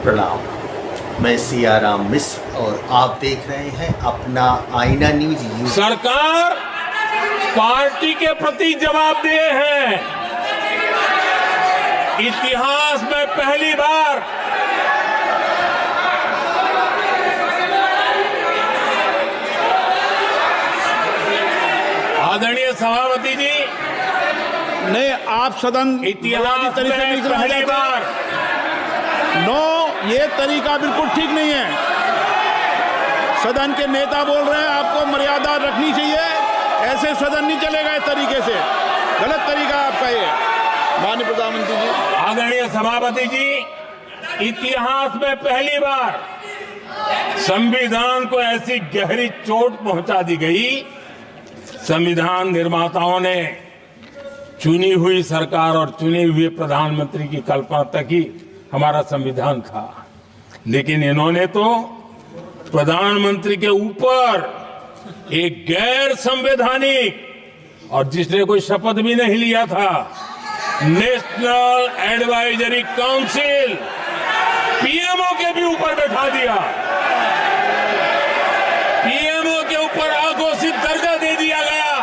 प्रणाम। मैं सियाराम मिश्र और आप देख रहे हैं अपना आईना न्यूज। सरकार पार्टी के प्रति जवाबदेह है। इतिहास में पहली बार आदरणीय सभापति जी, नहीं, आप सदन इतिहास में पहली बार ये तरीका बिल्कुल ठीक नहीं है। सदन के नेता बोल रहे हैं, आपको मर्यादा रखनी चाहिए। ऐसे सदन नहीं चलेगा इस तरीके से, गलत तरीका आपका ये। माननीय प्रधानमंत्री जी, आदरणीय सभापति जी, इतिहास में पहली बार संविधान को ऐसी गहरी चोट पहुंचा दी गई। संविधान निर्माताओं ने चुनी हुई सरकार और चुने हुए प्रधानमंत्री की कल्पना तक ही हमारा संविधान था, लेकिन इन्होंने तो प्रधानमंत्री के ऊपर एक गैर संवैधानिक, और जिसने कोई शपथ भी नहीं लिया था, नेशनल एडवाइजरी काउंसिल पीएमओ के भी ऊपर बैठा दिया। पीएमओ के ऊपर अघोषित दर्जा दे दिया गया।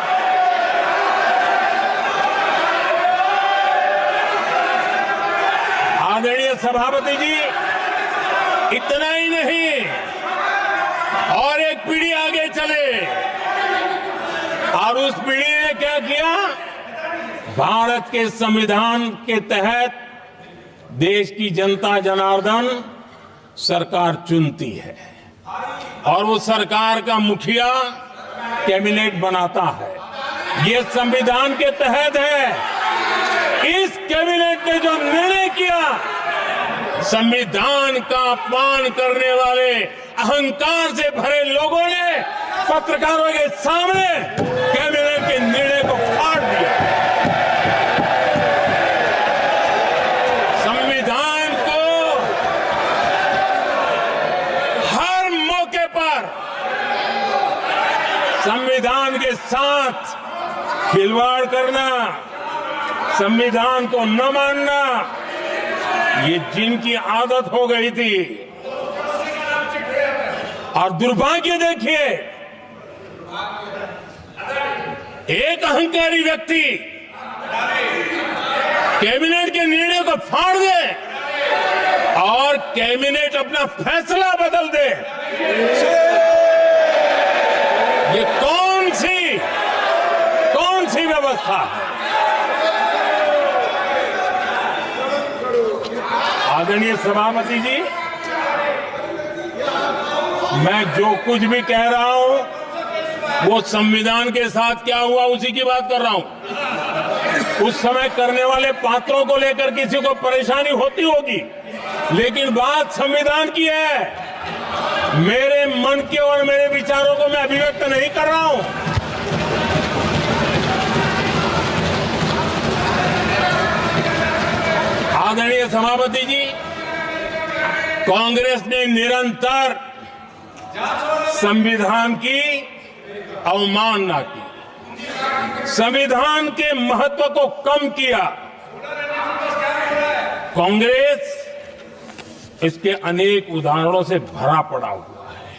आदरणीय सभापति जी, इतना ही नहीं, और एक पीढ़ी आगे चले, और उस पीढ़ी ने क्या किया? भारत के संविधान के तहत देश की जनता जनार्दन सरकार चुनती है और वो सरकार का मुखिया कैबिनेट बनाता है। ये संविधान के तहत है। इस कैबिनेट ने जो निर्णय किया, संविधान का अपमान करने वाले अहंकार से भरे लोगों ने पत्रकारों के सामने कैबिनेट के निर्णय को फाड़ दिया। संविधान को हर मौके पर संविधान के साथ खिलवाड़ करना, संविधान को न मानना, ये जिनकी आदत हो गई थी। और दुर्भाग्य देखिए, एक अहंकारी व्यक्ति कैबिनेट के निर्णय को फाड़ दे और कैबिनेट अपना फैसला बदल दे। ये कौन सी व्यवस्था है? आदरणीय सभापति जी, मैं जो कुछ भी कह रहा हूं वो संविधान के साथ क्या हुआ उसी की बात कर रहा हूं। उस समय करने वाले पात्रों को लेकर किसी को परेशानी होती होगी, लेकिन बात संविधान की है। मेरे मन के और मेरे विचारों को मैं अभिव्यक्त नहीं कर रहा हूं। आदरणीय सभापति जी, कांग्रेस ने निरंतर संविधान की अवमानना की, संविधान के महत्व को कम किया। कांग्रेस इसके अनेक उदाहरणों से भरा पड़ा हुआ है।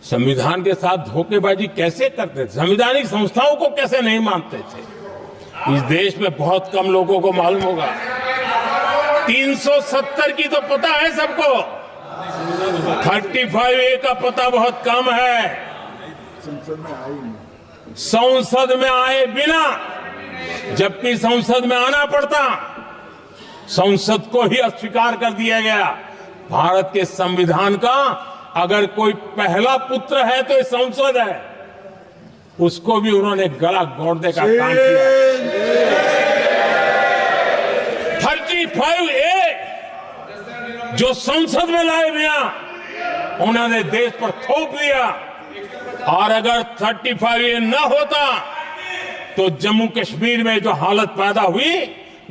संविधान के साथ धोखेबाजी कैसे करते थे, संवैधानिक संस्थाओं को कैसे नहीं मानते थे, इस देश में बहुत कम लोगों को मालूम होगा। 370 की तो पता है सबको, 35A का पता बहुत कम है। संसद में आए बिना, जबकि संसद में आना पड़ता, संसद को ही अस्वीकार कर दिया गया। भारत के संविधान का अगर कोई पहला पुत्र है तो ये संसद है, उसको भी उन्होंने गला घोटने का काम किया। 35A जो संसद में लाए बिना उन्होंने देश पर थोप दिया, और अगर 35A न होता तो जम्मू कश्मीर में जो हालत पैदा हुई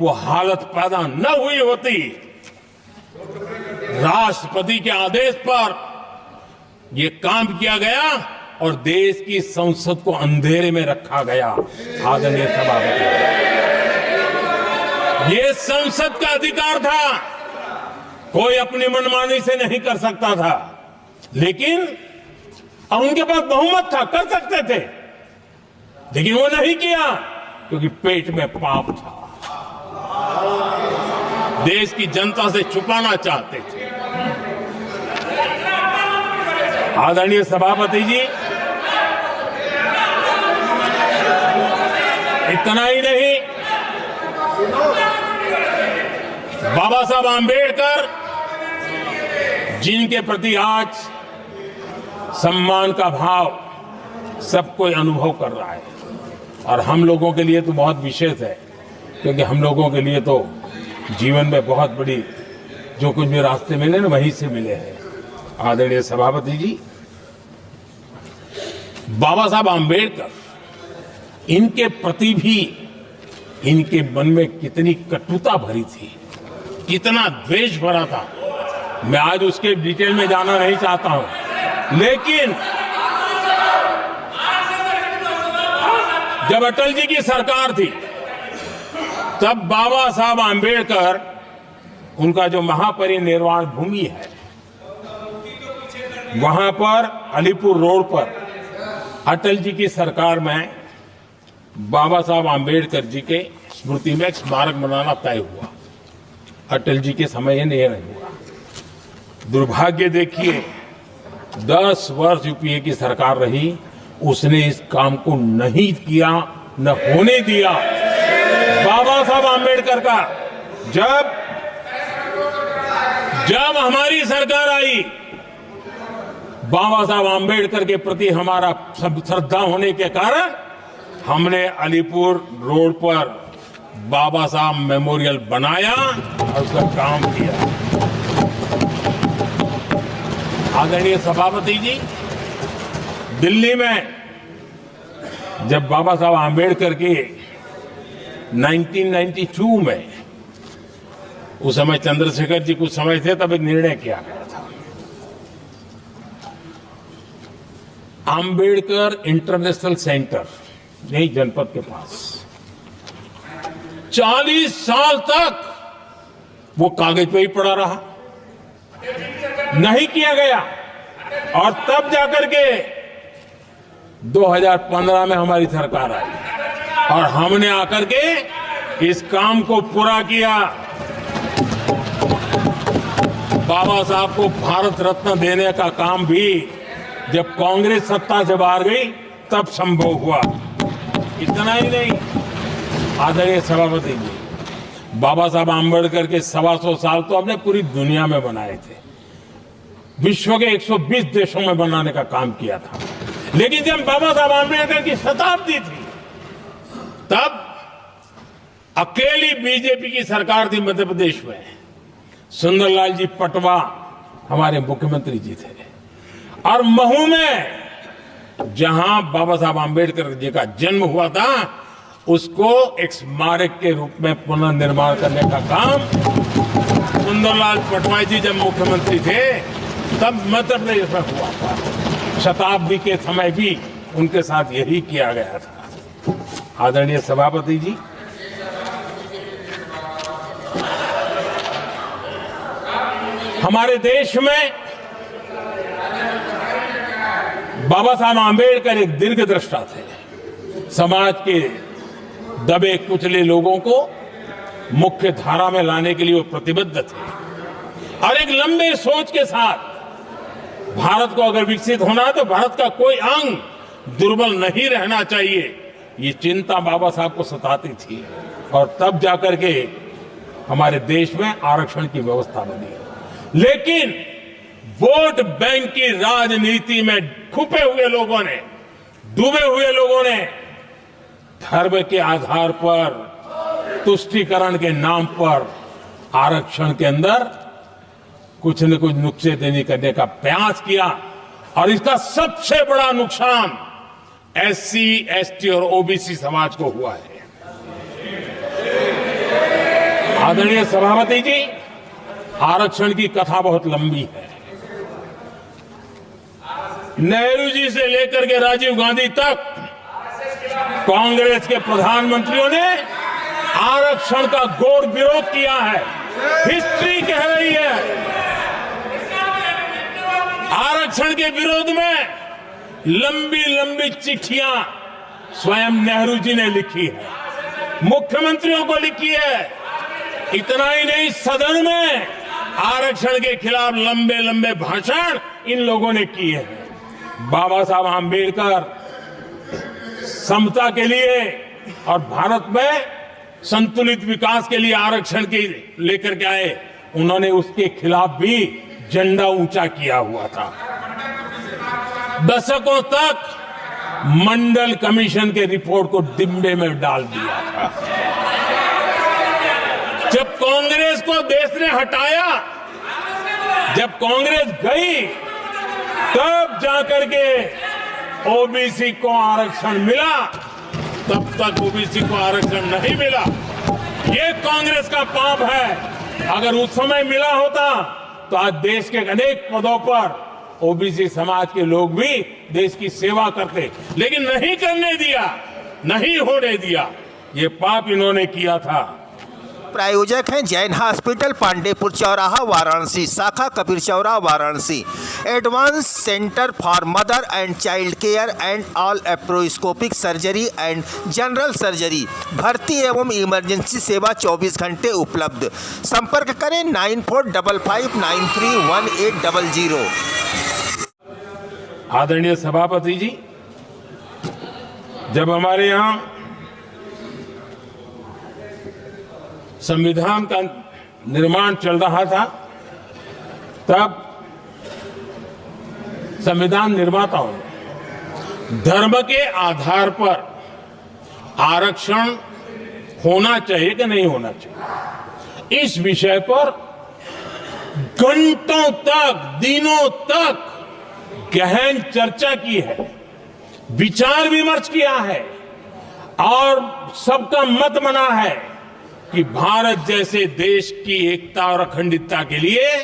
वो हालत पैदा न हुई होती। राष्ट्रपति के आदेश पर यह काम किया गया और देश की संसद को अंधेरे में रखा गया। आदरणीय सभापति, ये संसद का अधिकार था कोई अपनी मनमानी से नहीं कर सकता था, लेकिन और उनके पास बहुमत था, कर सकते थे, लेकिन वो नहीं किया क्योंकि पेट में पाप था। देश की जनता से छुपाना चाहते थे। आदरणीय सभापति जी, इतना ही नहीं, बाबा साहब आंबेडकर जिनके प्रति आज सम्मान का भाव सब कोई अनुभव कर रहा है, और हम लोगों के लिए तो बहुत विशेष है, क्योंकि हम लोगों के लिए तो जीवन में बहुत बड़ी जो कुछ भी रास्ते मिले ना, वहीं से मिले हैं। आदरणीय सभापति जी, बाबा साहब आंबेडकर, इनके प्रति भी इनके मन में कितनी कटुता भरी थी, कितना द्वेष भरा था, मैं आज उसके डिटेल में जाना नहीं चाहता हूं। लेकिन जब अटल जी की सरकार थी, तब बाबा साहब आंबेडकर, उनका जो महापरिनिर्वाण भूमि है, वहां पर अलीपुर रोड पर अटल जी की सरकार में बाबा साहब आंबेडकर जी के स्मृति में एक स्मारक बनाना तय हुआ। अटल जी के समय ये नहीं हुआ। दुर्भाग्य देखिए, 10 वर्ष यूपीए की सरकार रही, उसने इस काम को नहीं किया, न होने दिया। बाबा साहब आंबेडकर का जब हमारी सरकार आई, बाबा साहब आंबेडकर के प्रति हमारा श्रद्धा होने के कारण हमने अलीपुर रोड पर बाबा साहब मेमोरियल बनाया और उसका काम किया। आदरणीय सभापति जी, दिल्ली में जब बाबा साहब आंबेडकर के 1992 में, उस समय चंद्रशेखर जी कुछ समय थे, तब एक निर्णय किया गया था, आंबेडकर इंटरनेशनल सेंटर, यही जनपद के पास 40 साल तक वो कागज पे ही पड़ा रहा, नहीं किया गया। और तब जाकर के 2015 में हमारी सरकार आई और हमने आकर के इस काम को पूरा किया। बाबा साहब को भारत रत्न देने का काम भी जब कांग्रेस सत्ता से बाहर गई तब संभव हुआ। इतना ही नहीं, आदरणीय सभापति जी, बाबा साहब आंबेडकर के 125 साल तो हमने पूरी दुनिया में बनाए थे, विश्व के 120 देशों में बनाने का काम किया था। लेकिन जब बाबा साहब आंबेडकर की शताब्दी थी, तब अकेली बीजेपी की सरकार थी मध्य प्रदेश में। सुंदरलाल जी पटवा हमारे मुख्यमंत्री जी थे, और महू में जहां बाबा साहब आंबेडकर जी का जन्म हुआ था, उसको एक स्मारक के रूप में पुनर्निर्माण करने का काम सुंदरलाल पटवाई जी जब मुख्यमंत्री थे तब मध्य प्रदेश में हुआ था। शताब्दी के समय भी उनके साथ यही किया गया था। आदरणीय सभापति जी, हमारे देश में बाबा साहब आंबेडकर एक दीर्घदृष्टा थे। समाज के दबे कुचले लोगों को मुख्य धारा में लाने के लिए वो प्रतिबद्ध थे, और एक लंबे सोच के साथ भारत को अगर विकसित होना है तो भारत का कोई अंग दुर्बल नहीं रहना चाहिए, ये चिंता बाबा साहब को सताती थी। और तब जाकर के हमारे देश में आरक्षण की व्यवस्था बनी। लेकिन वोट बैंक की राजनीति में छुपे हुए लोगों ने, डूबे हुए लोगों ने धर्म के आधार पर, तुष्टीकरण के नाम पर आरक्षण के अंदर कुछ न कुछ नुक्सेदेनी करने का प्रयास किया, और इसका सबसे बड़ा नुकसान एससी, एसटी और ओबीसी समाज को हुआ है। आदरणीय सभापति जी, आरक्षण की कथा बहुत लंबी है। नेहरू जी से लेकर के राजीव गांधी तक कांग्रेस के प्रधानमंत्रियों ने आरक्षण का घोर विरोध किया है। हिस्ट्री कह रही है आरक्षण के विरोध में लंबी लंबी चिट्ठियां स्वयं नेहरू जी ने लिखी है, मुख्यमंत्रियों को लिखी है। इतना ही नहीं, सदन में आरक्षण के खिलाफ लंबे लंबे भाषण इन लोगों ने किए हैं। बाबा साहब आंबेडकर समता के लिए और भारत में संतुलित विकास के लिए आरक्षण के लेकर के आए, उन्होंने उसके खिलाफ भी झंडा ऊंचा किया हुआ था। दशकों तक मंडल कमीशन के रिपोर्ट को डिब्बे में डाल दिया था। जब कांग्रेस को देश ने हटाया, जब कांग्रेस गई, तब जाकर के ओबीसी को आरक्षण मिला, तब तक ओबीसी को आरक्षण नहीं मिला। ये कांग्रेस का पाप है। अगर उस समय मिला होता तो आज देश के अनेक पदों पर ओबीसी समाज के लोग भी देश की सेवा करते, लेकिन नहीं करने दिया, नहीं होने दिया। ये पाप इन्होंने किया था। प्रायोजक हैं जैन हॉस्पिटल, पांडेपुर चौराहा, वाराणसी, शाखा कबीर चौराहा, Varanasi. Advance centre for mother and child care and all laparoscopic surgery and general surgery. भर्ती एवं इमरजेंसी सेवा 24 घंटे उपलब्ध। संपर्क करें 9455931800। आदरणीय सभापति जी, जब हमारे यहाँ संविधान का निर्माण चल रहा था, तब संविधान निर्माताओं ने धर्म के आधार पर आरक्षण होना चाहिए कि नहीं होना चाहिए, इस विषय पर घंटों तक, दिनों तक गहन चर्चा की है, विचार विमर्श किया है और सबका मत बना है कि भारत जैसे देश की एकता और अखंडता के लिए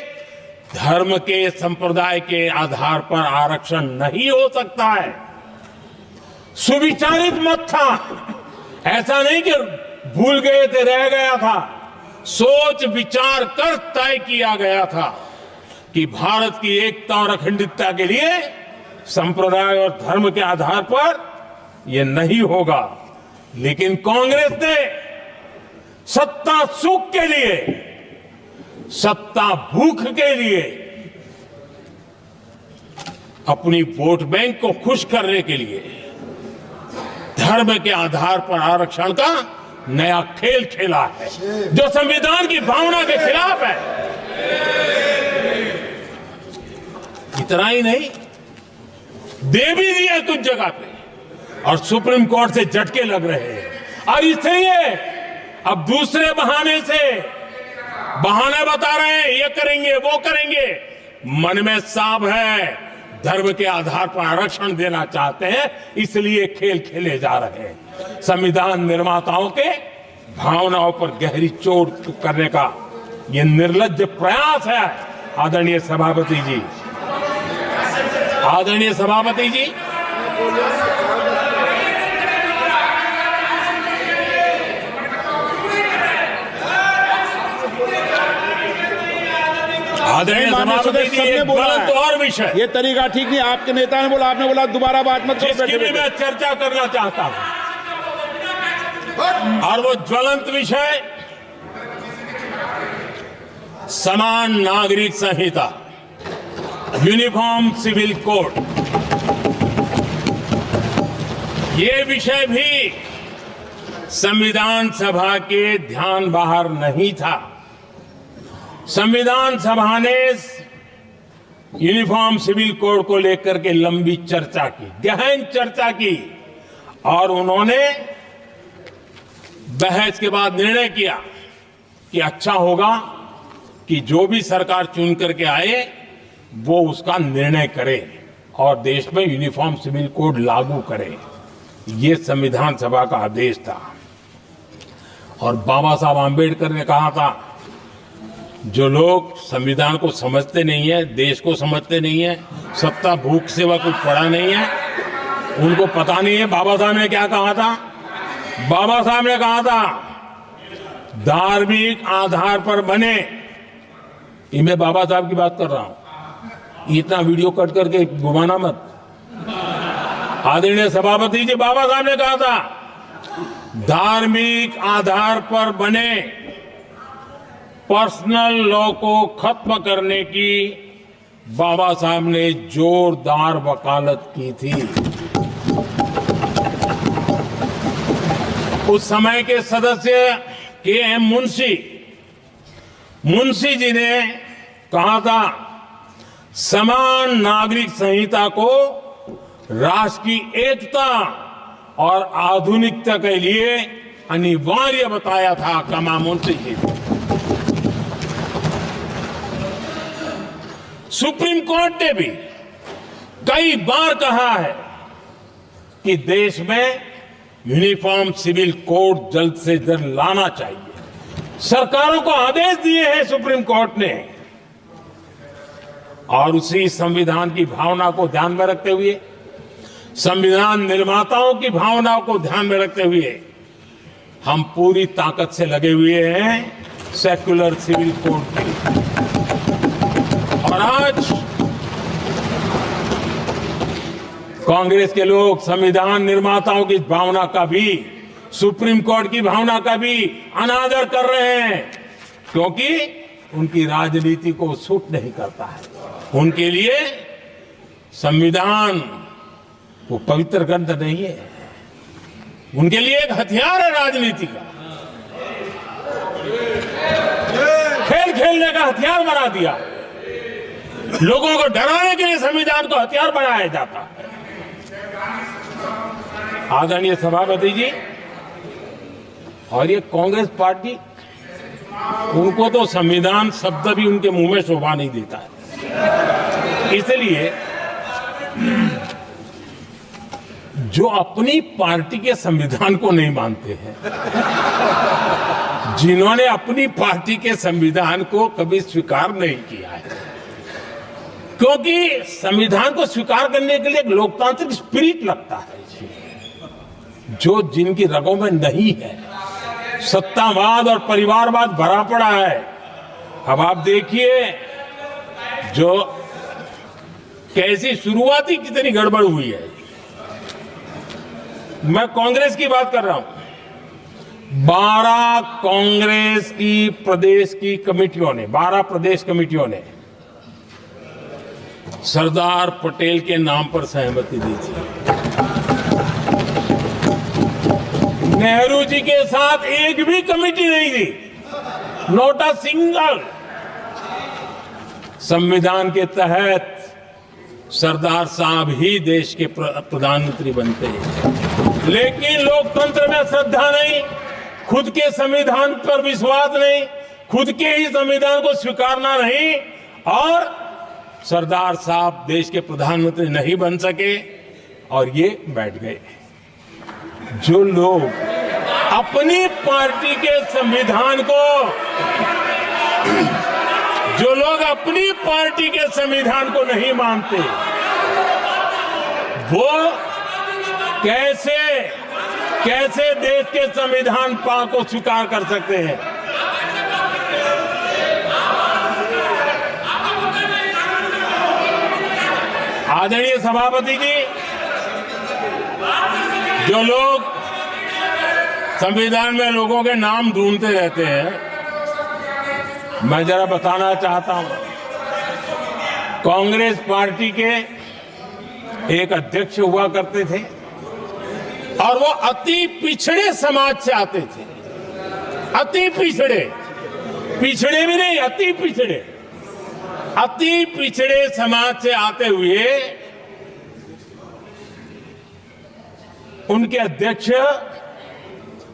धर्म के, संप्रदाय के आधार पर आरक्षण नहीं हो सकता है। सुविचारित मत था, ऐसा नहीं कि भूल गए थे, रह गया था। सोच विचार कर तय किया गया था कि भारत की एकता और अखंडता के लिए संप्रदाय और धर्म के आधार पर यह नहीं होगा। लेकिन कांग्रेस ने सत्ता सुख के लिए, सत्ता भूख के लिए, अपनी वोट बैंक को खुश करने के लिए धर्म के आधार पर आरक्षण का नया खेल खेला है, जो संविधान की भावना के खिलाफ है। इतना ही नहीं, दे भी दिया कुछ जगह पे और सुप्रीम कोर्ट से झटके लग रहे हैं। और इसलिए अब दूसरे बहाने से बहाने बता रहे हैं, ये करेंगे वो करेंगे। मन में साफ है, धर्म के आधार पर आरक्षण देना चाहते हैं, इसलिए खेल खेले जा रहे हैं। संविधान निर्माताओं के भावनाओं पर गहरी चोट करने का ये निर्लज्ज प्रयास है। आदरणीय सभापति जी, आदरणीय सभापति जी, आदरणीय सभापति जी, एक गलत और विषय, ये तरीका ठीक नहीं। आपके नेता ने बोला, आपने बोला दोबारा बात मत करो। इसकी भी मैं चर्चा करना चाहता हूं, और वो ज्वलंत विषय समान नागरिक संहिता, यूनिफॉर्म सिविल कोड। ये विषय भी संविधान सभा के ध्यान बाहर नहीं था। संविधान सभा ने यूनिफॉर्म सिविल कोड को लेकर के लंबी चर्चा की, गहन चर्चा की, और उन्होंने बहस के बाद निर्णय किया कि अच्छा होगा कि जो भी सरकार चुन करके आए वो उसका निर्णय करे और देश में यूनिफॉर्म सिविल कोड लागू करे। ये संविधान सभा का आदेश था। और बाबा साहब आंबेडकर ने कहा था, जो लोग संविधान को समझते नहीं है, देश को समझते नहीं है, सत्ता भूख सेवा कुछ पड़ा नहीं है, उनको पता नहीं है बाबा साहब ने क्या कहा था। बाबा साहब ने कहा था, धार्मिक आधार पर बने, ये मैं बाबा साहब की बात कर रहा हूं, इतना वीडियो कट करके घुमाना मत। आदरणीय सभापति जी, बाबा साहब ने कहा था धार्मिक आधार पर बने पर्सनल लॉ को खत्म करने की बाबा साहब ने जोरदार वकालत की थी। उस समय के सदस्य के.एम. मुंशी जी ने कहा था समान नागरिक संहिता को राष्ट्र की एकता और आधुनिकता के लिए अनिवार्य बताया था। कमा मुंशी जी ने। सुप्रीम कोर्ट ने भी कई बार कहा है कि देश में यूनिफॉर्म सिविल कोड जल्द से जल्द लाना चाहिए। सरकारों को आदेश दिए हैं सुप्रीम कोर्ट ने, और उसी संविधान की भावना को ध्यान में रखते हुए, संविधान निर्माताओं की भावनाओं को ध्यान में रखते हुए हम पूरी ताकत से लगे हुए हैं सेक्युलर सिविल कोड के लिए। और आज कांग्रेस के लोग संविधान निर्माताओं की भावना का भी, सुप्रीम कोर्ट की भावना का भी अनादर कर रहे हैं, क्योंकि उनकी राजनीति को सूट नहीं करता है। उनके लिए संविधान वो पवित्र ग्रंथ नहीं है, उनके लिए एक हथियार है राजनीति का। खेल खेलने का हथियार बना दिया। लोगों को डराने के लिए संविधान को हथियार बनाया जाता है। आदरणीय सभापति जी, और ये कांग्रेस पार्टी, उनको तो संविधान शब्द भी उनके मुंह में शोभा नहीं देता है। इसलिए जो अपनी पार्टी के संविधान को नहीं मानते हैं, जिन्होंने अपनी पार्टी के संविधान को कभी स्वीकार नहीं किया है, क्योंकि संविधान को स्वीकार करने के लिए एक लोकतांत्रिक स्पिरिट लगता है जो जिनकी रगों में नहीं है। सत्तावाद और परिवारवाद भरा पड़ा है। अब आप देखिए जो कैसी शुरुआती कितनी गड़बड़ हुई है। मैं कांग्रेस की बात कर रहा हूं। 12 कांग्रेस की प्रदेश की कमेटियों ने, 12 प्रदेश कमेटियों ने सरदार पटेल के नाम पर सहमति दी थी। नेहरू जी के साथ एक भी कमेटी नहीं थी, नॉट अ सिंगल। संविधान के तहत सरदार साहब ही देश के प्रधानमंत्री बनते हैं, लेकिन लोकतंत्र में श्रद्धा नहीं, खुद के संविधान पर विश्वास नहीं, खुद के ही संविधान को स्वीकारना नहीं, और सरदार साहब देश के प्रधानमंत्री नहीं बन सके और ये बैठ गए। जो लोग अपनी पार्टी के संविधान को, जो लोग अपनी पार्टी के संविधान को नहीं मानते, वो कैसे देश के संविधान को स्वीकार कर सकते हैं। आदरणीय सभापति जी, जो लोग संविधान में लोगों के नाम ढूंढते रहते हैं, मैं जरा बताना चाहता हूं। कांग्रेस पार्टी के एक अध्यक्ष हुआ करते थे और वो अति पिछड़े समाज से आते थे। अति पिछड़े, पिछड़े भी नहीं, अति पिछड़े, अति पिछड़े समाज से आते हुए उनके अध्यक्ष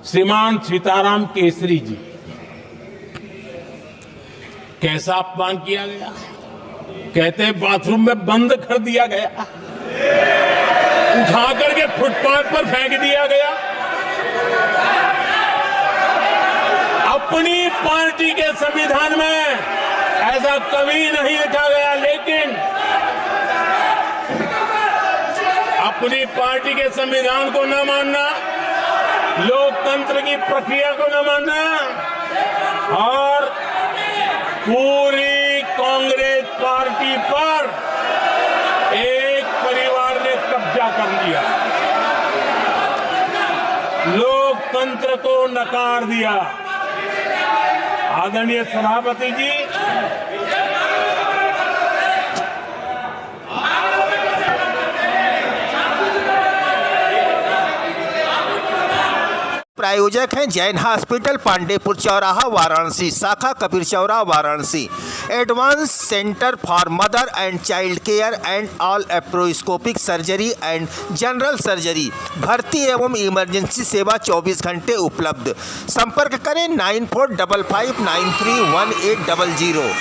श्रीमान सीताराम केसरी जी, कैसा अपमान किया गया। कहते हैं बाथरूम में बंद कर दिया गया, उठा करके फुटपाथ पर फेंक दिया गया। अपनी पार्टी के संविधान में ऐसा कभी नहीं लिखा गया, लेकिन अपनी पार्टी के संविधान को न मानना, लोकतंत्र की प्रक्रिया को न मानना और पूरी कांग्रेस पार्टी पर लोकतंत्र को नकार दिया। आदरणीय सभापति जी, प्रायोजक हैं जैन हॉस्पिटल पांडेपुर चौराहा वाराणसी, शाखा कबीर चौराहा Varanasi, advance centre for mother and child care and all laparoscopic surgery and general surgery. भर्ती एवं इमरजेंसी सेवा 24 घंटे उपलब्ध। संपर्क करें 9455931800।